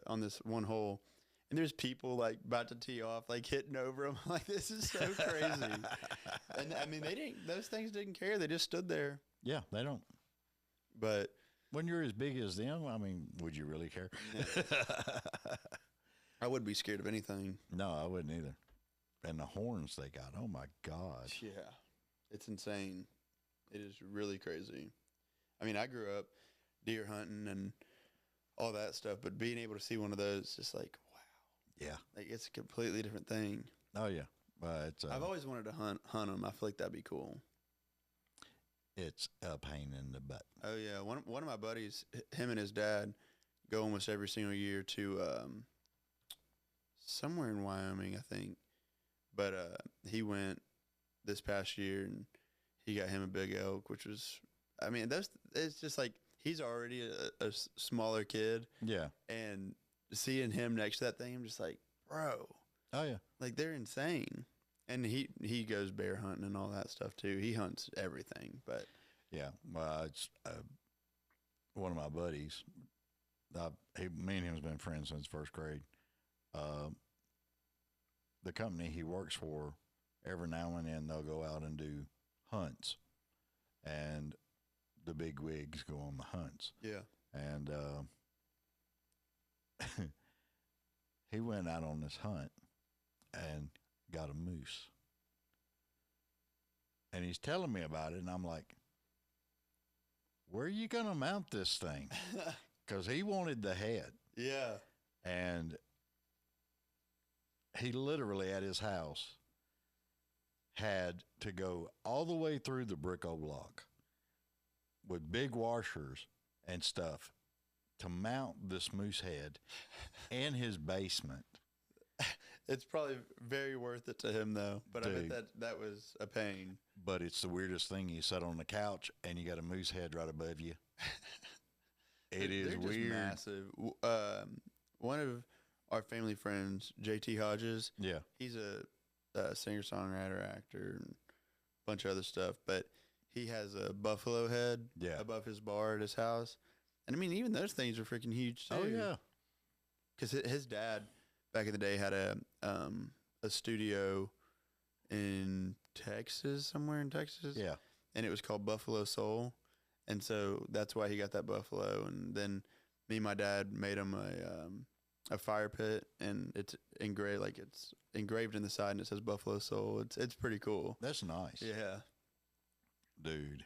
on this one hole. And there's people like about to tee off, like hitting over them. Like, this is so crazy. And I mean, those things didn't care. They just stood there. Yeah, they don't. But When you're as big as them, I mean, would you really care? I wouldn't be scared of anything. No, I wouldn't either. And the horns they got, oh my gosh. Yeah. It's insane. It is really crazy. I mean, I grew up deer hunting and all that stuff, but being able to see one of those, just like, wow. Yeah. Like, it's a completely different thing. Oh yeah. It's I've always wanted to hunt them. I feel like that'd be cool. it's a pain in the butt. Oh yeah, one of my buddies, him and his dad, go almost every single year to somewhere in Wyoming, I think. But he went this past year, and he got him a big elk, which was, I mean, it's just like, he's already a smaller kid, Yeah. and seeing him next to that thing, I'm just like, bro, Oh yeah. Like they're insane. And he goes bear hunting and all that stuff too. He hunts everything, but Yeah. Well, it's one of my buddies. Me and him's been friends since first grade. Uh, the company he works for, every now and then they'll go out and do hunts, and the big wigs go on the hunts. yeah. And he went out on this hunt and got a moose. And he's telling me about it, and I'm like, where are you going to mount this thing? Because he wanted the head. Yeah. And he literally at his house had to go all the way through the brick block with big washers and stuff to mount this moose head in his basement. It's probably very worth it to him though. But I Dude. bet that was a pain. But it's the weirdest thing. You sit on the couch and you got a moose head right above you. They're weird. Just massive. One of our family friends, JT Hodges. Yeah. He's a singer songwriter, actor, and a bunch of other stuff. But he has a buffalo head above his bar at his house. And I mean, even those things are freaking huge too. Oh yeah. Because his dad back in the day had a studio in Texas, somewhere in Texas. Yeah. And it was called Buffalo Soul. And so that's why he got that buffalo. And then me and my dad made him a fire pit, and it's engraved in the side, and it says Buffalo Soul. It's pretty cool. That's nice. Yeah. Dude.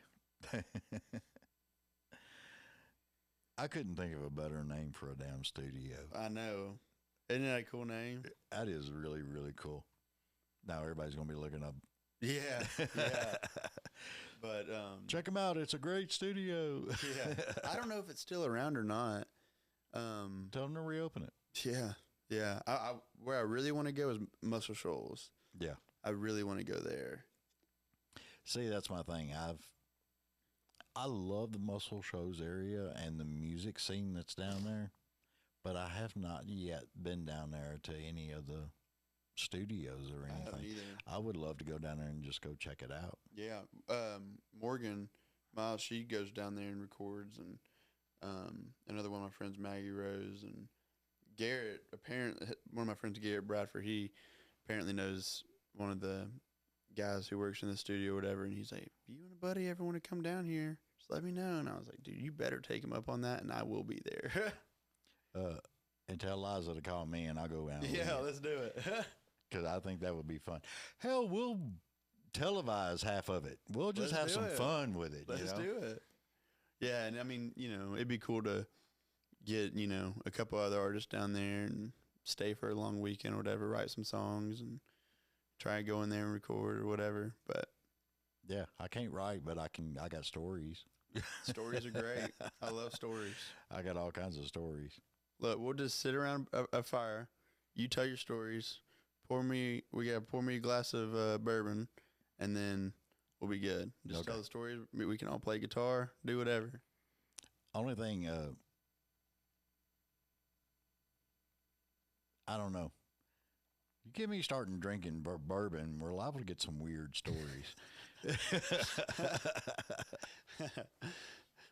I couldn't think of a better name for a damn studio. I know. Isn't that a cool name? That is really, really cool. Now everybody's going to be looking up. Yeah. Yeah. But check them out. It's a great studio. Yeah. I don't know if it's still around or not. Tell them to reopen it. Yeah. Yeah. Where I really want to go is Muscle Shoals. Yeah. I really want to go there. See, that's my thing. I love the Muscle Shoals area and the music scene that's down there, but I have not yet been down there to any of the studios or anything. I haven't either. I would love to go down there and just go check it out. Yeah. Morgan Miles, she goes down there and records, and another one of my friends, Maggie Rose, and Garrett, apparently, one of my friends, Garrett Bradford, he apparently knows one of the guys who works in the studio or whatever, and he's like, if you and a buddy ever want to come down here, just let me know. And I was like, dude, you better take him up on that, and I will be there. And tell Liza to call me, and I'll go out. Yeah, let's do it. Because I think that would be fun. Hell, we'll televise half of it. We'll just Let's have do some it. fun with it. Let's do it. Yeah, and I mean, it'd be cool to get, a couple other artists down there and stay for a long weekend or whatever, write some songs and try and go in there and record or whatever. But yeah, I can't write, but I got stories. stories are great. I love stories. I got all kinds of stories. Look, we'll just sit around a fire. You tell your stories. Pour me a glass of bourbon, and then we'll be good. Just tell the stories. We can all play guitar, do whatever. Only thing, I don't know. You get me starting drinking bourbon, we're liable to get some weird stories.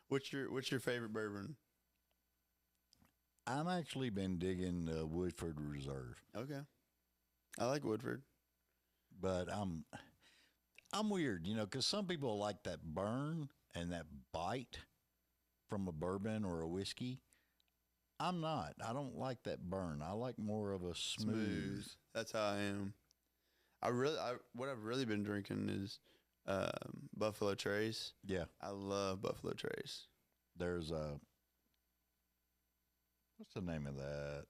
What's your favorite bourbon? I've actually been digging Woodford Reserve. Okay. I like Woodford. But I'm weird, because some people like that burn and that bite from a bourbon or a whiskey. I'm not. I don't like that burn. I like more of a smooth. That's how I am. What I've really been drinking is Buffalo Trace. Yeah. I love Buffalo Trace. There's what's the name of that?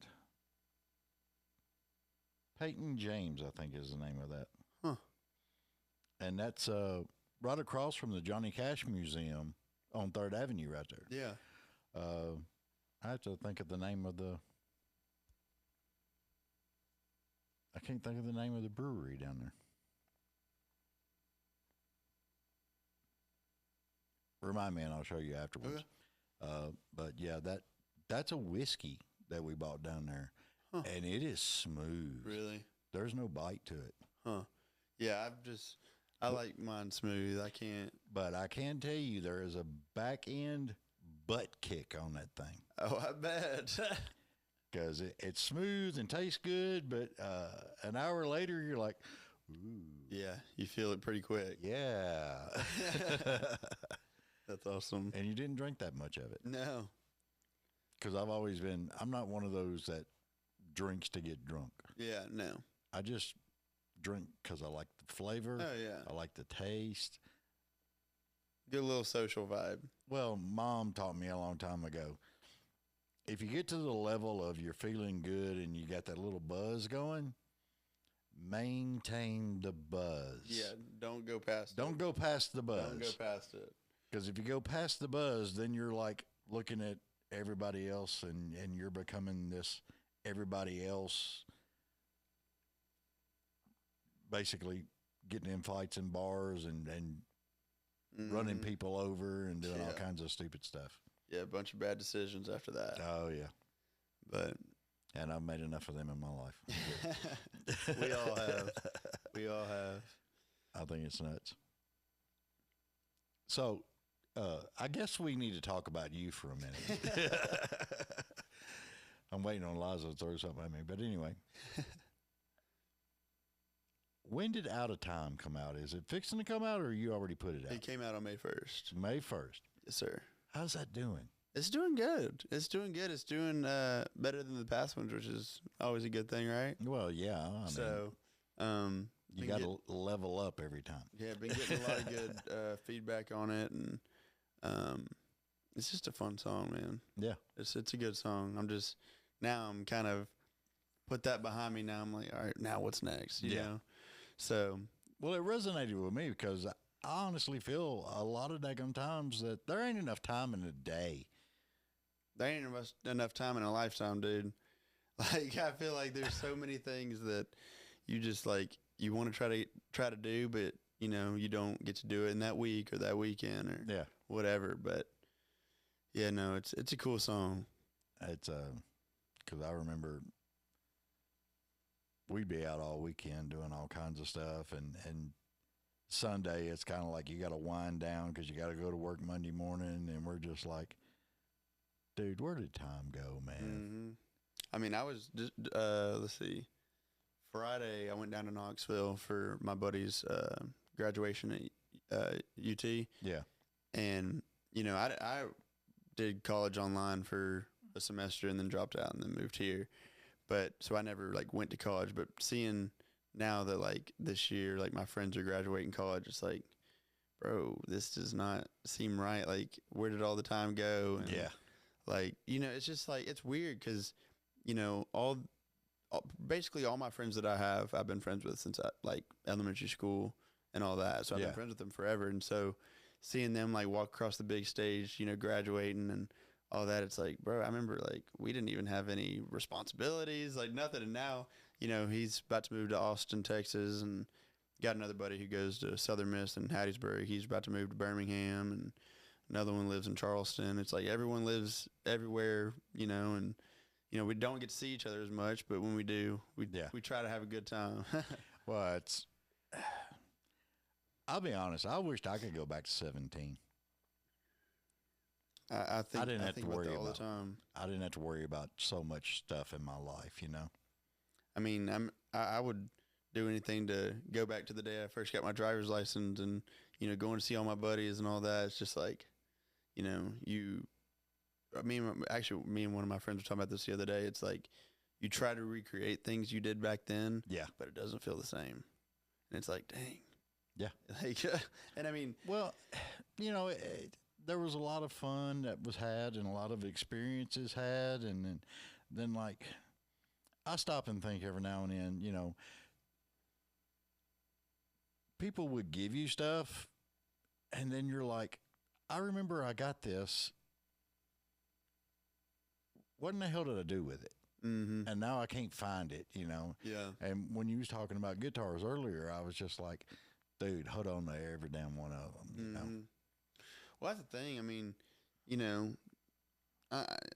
Peyton James, I think, is the name of that. Huh. And that's right across from the Johnny Cash Museum on 3rd Avenue right there. Yeah. I have to think of the name of I can't think of the name of the brewery down there. Remind me and I'll show you afterwards. Okay. But yeah, that's a whiskey that we bought down there. Huh. And it is smooth. Really? There's no bite to it. Huh. Yeah, I like mine smooth. I can't. But I can tell you there is a back end butt kick on that thing. Oh, I bet. Because it's smooth and tastes good, but an hour later you're like, ooh. Yeah, you feel it pretty quick. Yeah. That's awesome. And you didn't drink that much of it. No. Because I'm not one of those that drinks to get drunk. Yeah, no. I just drink because I like the flavor. Oh, yeah. I like the taste. Good little social vibe. Well, Mom taught me a long time ago, if you get to the level of you're feeling good and you got that little buzz going, maintain the buzz. Yeah, don't go past Don't go past the buzz. Don't go past it. Because if you go past the buzz, then you're like looking at everybody else and you're becoming this everybody else, basically getting in fights in bars and running people over and doing all kinds of stupid stuff. Yeah, a bunch of bad decisions after that. Oh, yeah. But and I've made enough of them in my life. We all have. We all have. I think it's nuts. So, I guess we need to talk about you for a minute. I'm waiting on Liza to throw something at me. But anyway, when did Out of Time come out? Is it fixing to come out or you already put it out? It came out on May 1st. May 1st. Yes, sir. How's that doing? It's doing good. It's doing good. It's doing better than the past ones, which is always a good thing, right? Well, yeah. I mean, you got to level up every time. Yeah, been getting a lot of good feedback on it, and it's just a fun song, man. Yeah. It's a good song. I'm kind of put that behind me now. I'm like, all right, now what's next? You know? So. Well, it resonated with me because I honestly feel a lot of daggone times that there ain't enough time in a day. There ain't enough time in a lifetime, dude. Like, I feel like there's so many things that you just, like, you want to try to do, but, you know, you don't get to do it in that week or that weekend or whatever. But, yeah, no, it's a cool song. It's, because I remember we'd be out all weekend doing all kinds of stuff, and Sunday it's kind of like you got to wind down because you got to go to work Monday morning, and we're just like, dude, where did time go, man? Mm-hmm. I mean, I was just, let's see, Friday I went down to Knoxville for my buddy's graduation at UT. Yeah. And, you know, I did college online for a semester and then dropped out and then moved here. But so I never like went to college, but seeing now that like this year, like my friends are graduating college, it's like, bro, this does not seem right. Like, where did all the time go? And like, you know, it's just like, it's weird because, you know, basically all my friends that I have, I've been friends with since like elementary school and all that. So I've been friends with them forever. And so seeing them like walk across the big stage, you know, graduating and all that, it's like, bro, I remember like we didn't even have any responsibilities, like nothing. And now, you know, he's about to move to Austin, Texas, and got another buddy who goes to Southern Miss in Hattiesburg. He's about to move to Birmingham, and another one lives in Charleston. It's like everyone lives everywhere, you know, and, you know, we don't get to see each other as much, but when we do, we try to have a good time. Well, I'll be honest, I wished I could go back to 17. I think I didn't have to worry about that all about the time. I didn't have to worry about so much stuff in my life, you know. I mean, I would do anything to go back to the day I first got my driver's license, and, you know, going to see all my buddies and all that. It's just like, you know, me and one of my friends were talking about this the other day. It's like you try to recreate things you did back then, but it doesn't feel the same. And it's like, dang. Yeah. Like, and I mean, well, you know, there was a lot of fun that was had and a lot of experiences had. And then like, I stop and think every now and then, you know, people would give you stuff and then you're like, I remember I got this. What in the hell did I do with it? mm-hmm. And now I can't find it, you know? Yeah. And when you was talking about guitars earlier, I was just like, dude, hold on to every damn one of them, you know? Well, that's the thing. I mean, you know,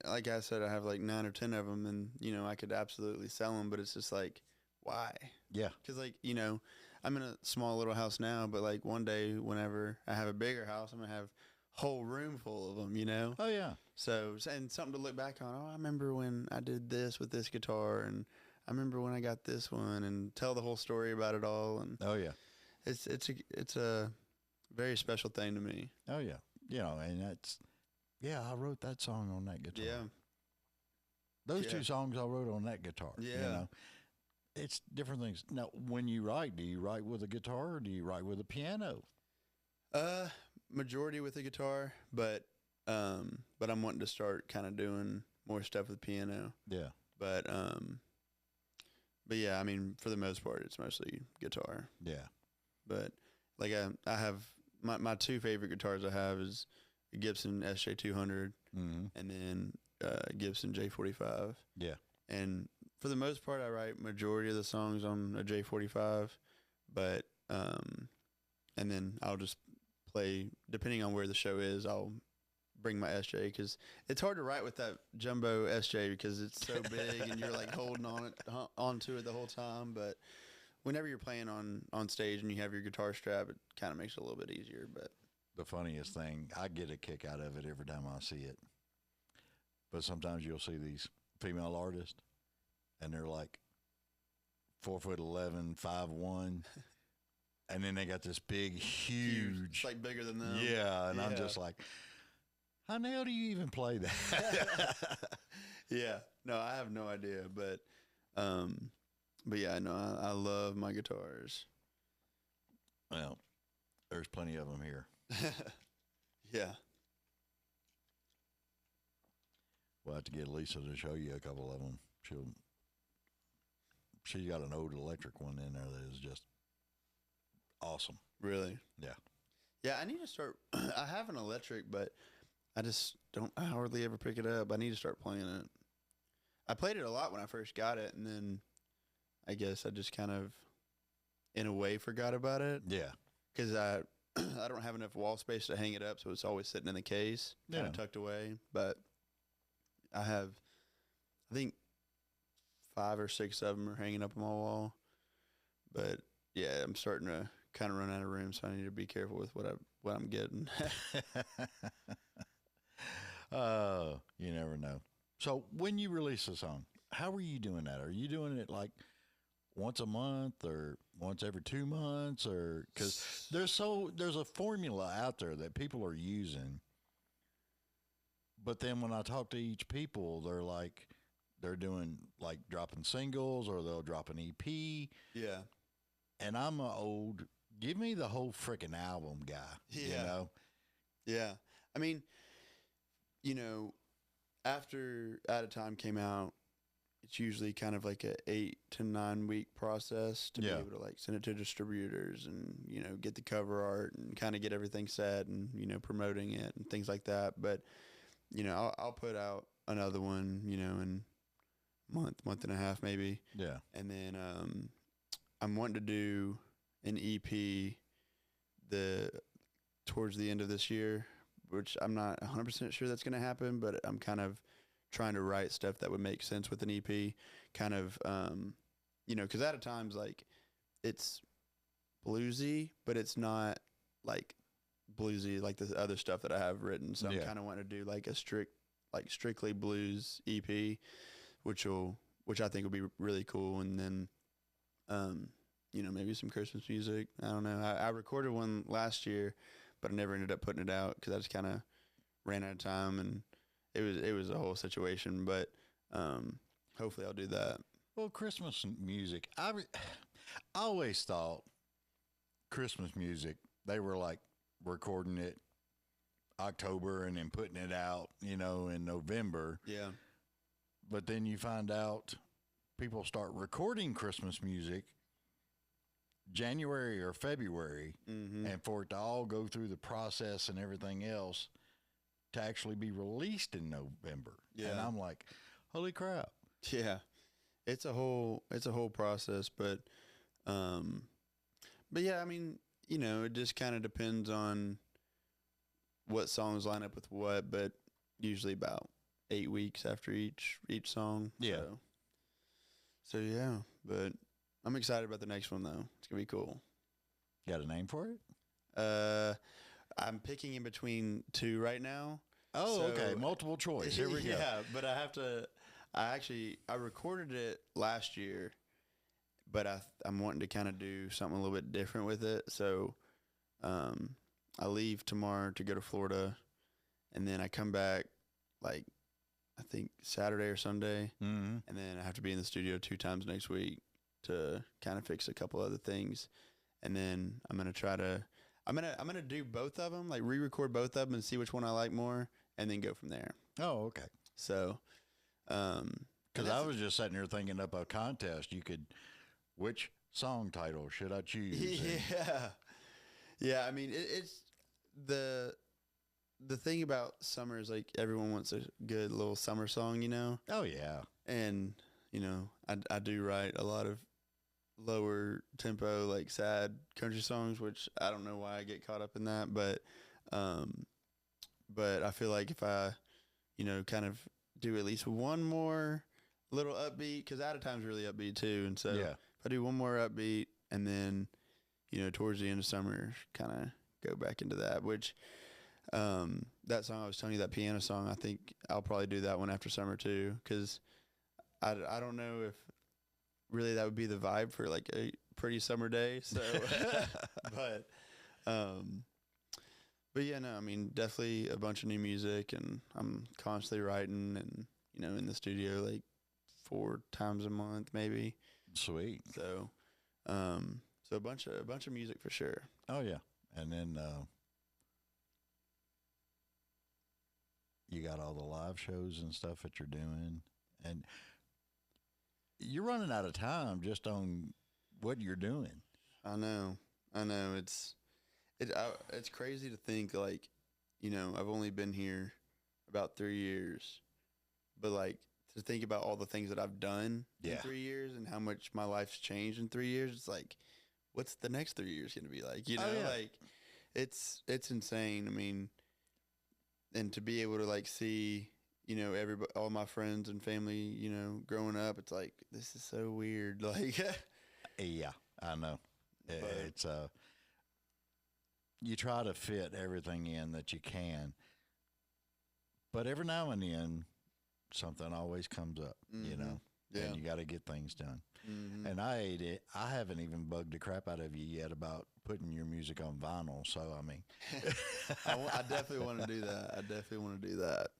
like I said, I have like 9 or 10 of them, and, you know, I could absolutely sell them, but it's just like, why? Yeah. Because, like, you know, I'm in a small little house now, but, like, one day whenever I have a bigger house, I'm going to have a whole room full of them, you know? Oh, yeah. So, and something to look back on. Oh, I remember when I did this with this guitar, and I remember when I got this one, and tell the whole story about it all. And Oh, yeah. it's a very special thing to me. Oh, yeah. You know, and that's, yeah, I wrote that song on that guitar. Yeah. Those Yeah. 2 songs I wrote on that guitar. Yeah. You know, it's different things. Now, when you write, do you write with a guitar or do you write with a piano? Majority with the guitar, but I'm wanting to start kind of doing more stuff with piano. Yeah. But yeah, I mean, for the most part, it's mostly guitar. Yeah. But like I have my 2 favorite guitars I have is a Gibson SJ200 Mm-hmm. and then Gibson J45. Yeah. And for the most part, I write majority of the songs on a J45, but and then I'll just play depending on where the show is. I'll bring my SJ because it's hard to write with that jumbo SJ because it's so big and you're like holding onto it the whole time. But whenever you're playing on stage and you have your guitar strap, it kind of makes it a little bit easier. But The funniest thing, I get a kick out of it every time I see it. But sometimes you'll see these female artists, and they're like 4'11", 5'1", and then they got this big, huge. It's like bigger than them. Yeah, and I'm Yeah. just like, how the hell do you even play that? Yeah. No, I have no idea, but yeah, no, I love my guitars. Well, there's plenty of them here. Yeah. We'll have to get Lisa to show you a couple of them. She's got an old electric one in there that is just awesome. Really? Yeah. Yeah, I need to start. I have an electric, but I just don't. I hardly ever pick it up. I need to start playing it. I played it a lot when I first got it, and then I guess I just kind of, in a way, forgot about it. Yeah. Because I don't have enough wall space to hang it up, so it's always sitting in the case, kind of Yeah. tucked away. But I have, I think, 5 or 6 of them are hanging up on my wall. But yeah, I'm starting to kind of run out of room, so I need to be careful with what I'm getting. You never know. So when you release a song, how are you doing that? Are you doing it like once a month or once every 2 months, or because there's a formula out there that people are using, but then when I talk to each people, they're doing like dropping singles or they'll drop an EP, Yeah. and I'm a old give me the whole freaking album guy. You Yeah. know? Yeah. I mean, you know, after Out of Time came out, it's usually kind of like a 8 to 9 week process to Yeah. be able to like send it to distributors and, you know, get the cover art and kind of get everything set and, you know, promoting it and things like that. But, you know, I'll put out another one, you know, in month and a half maybe. Yeah. And then I'm wanting to do an EP towards the end of this year, which I'm not 100% sure that's going to happen, but I'm kind of trying to write stuff that would make sense with an EP, kind of, you know, because Out of Time's like, it's bluesy, but it's not like bluesy like the other stuff that I have written. So Yeah. I'm kind of wanting to do like a strictly blues EP, which I think would be really cool. And then, you know, maybe some Christmas music. I don't know. I recorded one last year, but I never ended up putting it out because I just kind of ran out of time, and it was a whole situation. But hopefully I'll do that. Well, Christmas music, I always thought Christmas music, they were like recording it October and then putting it out, you know, in November. Yeah. But then you find out people start recording Christmas music January or February, Mm-hmm. and for it to all go through the process and everything else to actually be released in November. Yeah. And I'm like, holy crap. Yeah. It's a whole process, but yeah, I mean, you know, it just kind of depends on what songs line up with what, but usually about 8 weeks after each song. Yeah. So yeah, but I'm excited about the next one though. It's gonna be cool. Got a name for it? I'm picking in between two right now. Oh, So- okay. Multiple choice. Here we go. Yeah, but I have to. I recorded it last year, but I'm wanting to kind of do something a little bit different with it. So, I leave tomorrow to go to Florida, and then I come back like I think Saturday or Sunday, Mm-hmm. and then I have to be in the studio 2 times next week to kind of fix a couple other things, and then I'm gonna try to. I'm gonna do both of them, like re-record both of them and see which one I like more, and then go from there. Oh, okay. So, Because I was just sitting here thinking up a contest. You could, which song title should I choose? yeah, yeah. I mean, it's the thing about summer is like everyone wants a good little summer song, you know. Oh yeah. And you know, I do write a lot of lower tempo, like sad country songs, which I don't know why I get caught up in that, but I feel like if I, you know, kind of do at least one more little upbeat, because Out of Time's really upbeat too, and so Yeah. if I do one more upbeat, and then, you know, towards the end of summer, kind of go back into that, which that song I was telling you, that piano song, I think I'll probably do that one after summer too, because I don't know if really that would be the vibe for like a pretty summer day. So, but yeah, no, I mean, definitely a bunch of new music, and I'm constantly writing, and you know, in the studio like 4 times a month maybe. Sweet. So, so a bunch of music for sure. Oh yeah. And then you got all the live shows and stuff that you're doing, and you're running out of time just on what you're doing. I know. It's crazy to think, like, you know, I've only been here about 3 years, but like to think about all the things that I've done in Yeah. 3 years and how much my life's changed in 3 years. It's like, what's the next 3 years going to be like? You know, Oh, yeah. like it's insane. I mean, and to be able to like see, you know, everybody, all my friends and family, you know, growing up, it's like, this is so weird. Like, Yeah, I know. But- It's you try to fit everything in that you can, but every now and then something always comes up, you Mhm. know, yeah. and you got to get things done. Mhm. And I ate it. I haven't even bugged the crap out of you yet about putting your music on vinyl. So I mean, I definitely want to do that.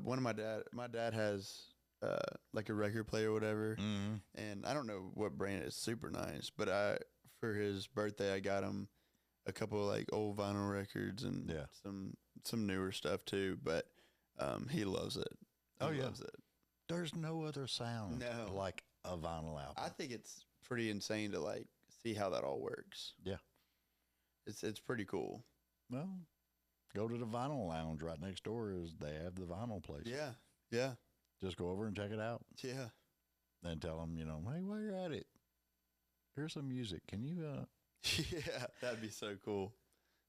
One of my dad has like a record player or whatever, mhm. and I don't know what brand it is. Super nice, but for his birthday I got him a couple of like old vinyl records and Yeah. some newer stuff too. But he loves it. Oh, He yeah. loves it. There's no other sound No. like a vinyl album. I think it's pretty insane to like see how that all works. Yeah. It's pretty cool. Well, go to the vinyl lounge right next door. They have the vinyl place. Yeah. Yeah. Just go over and check it out. Yeah. Then tell them, you know, hey, while you're at it, here's some music. Can you? Yeah, that'd be so cool.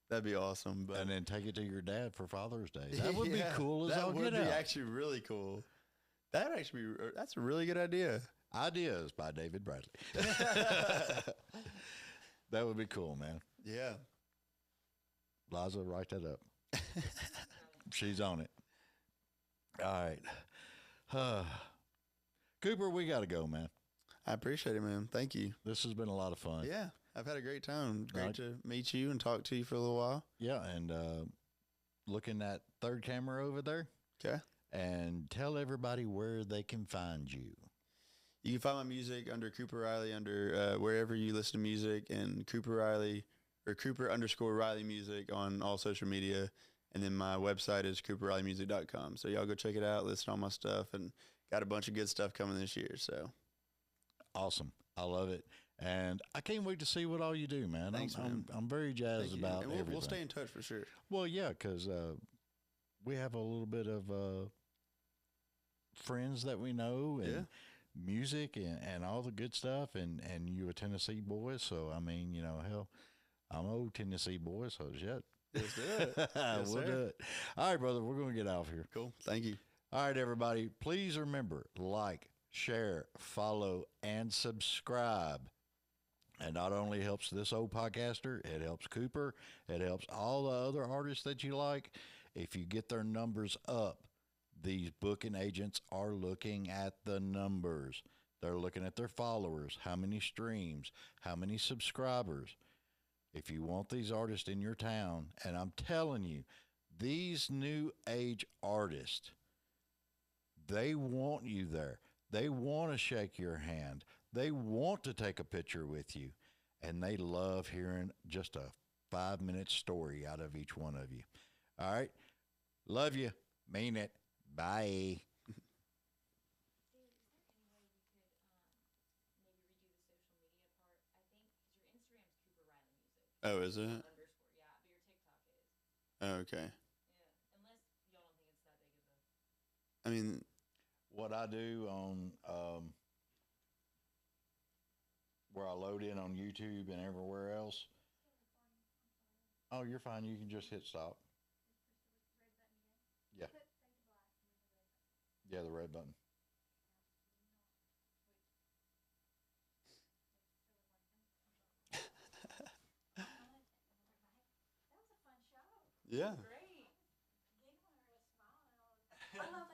That'd be awesome. But And then take it to your dad for Father's Day. That would Yeah, be cool as that all would get be out. actually really cool. That'd actually be that's a really good idea. Ideas by David Bradley. That would be cool, man. Yeah. Liza, write that up. She's on it. All right. Cooper, we got to go, man. I appreciate it, man. Thank you. This has been a lot of fun. Yeah, I've had a great time. Great Right. to meet you and talk to you for a little while. Yeah, and looking at third camera over there, Okay. and tell everybody where they can find you. You can find my music under Cooper Riley under wherever you listen to music, and Cooper Riley or Cooper_Riley music on all social media. And then my website is CooperRileyMusic.com. So y'all go check it out, listen to all my stuff, and got a bunch of good stuff coming this year. So Awesome. I love it. And I can't wait to see what all you do, man. Thanks, man. I'm very jazzed thank you. about And everything. we'll stay in touch for sure. Well, yeah, because we have a little bit of friends that we know and Yeah. music and all the good stuff. And you a Tennessee boy. So, I mean, you know, hell, I'm an old Tennessee boy. So, shit. Let's do it. Yes, We'll sir. do it. All right, brother. We're going to get out of here. Cool. Thank you. All right, everybody. Please remember, like, share, follow, and subscribe. And not only helps this old podcaster, it helps Cooper, it helps all the other artists that you like. If you get their numbers up, these booking agents are looking at the numbers. They're looking at their followers, how many streams, how many subscribers. If you want these artists in your town, and I'm telling you, these new age artists, they want you there. They want to shake your hand. They want to take a picture with you. And they love hearing just a 5 minute story out of each one of you. All right. Love you. Mean it. Bye. Oh, is it? Oh, okay. I mean, What I do on where I load in on YouTube and everywhere else. Oh, you're fine. You can just hit stop. Yeah. Yeah, the red button. yeah. I love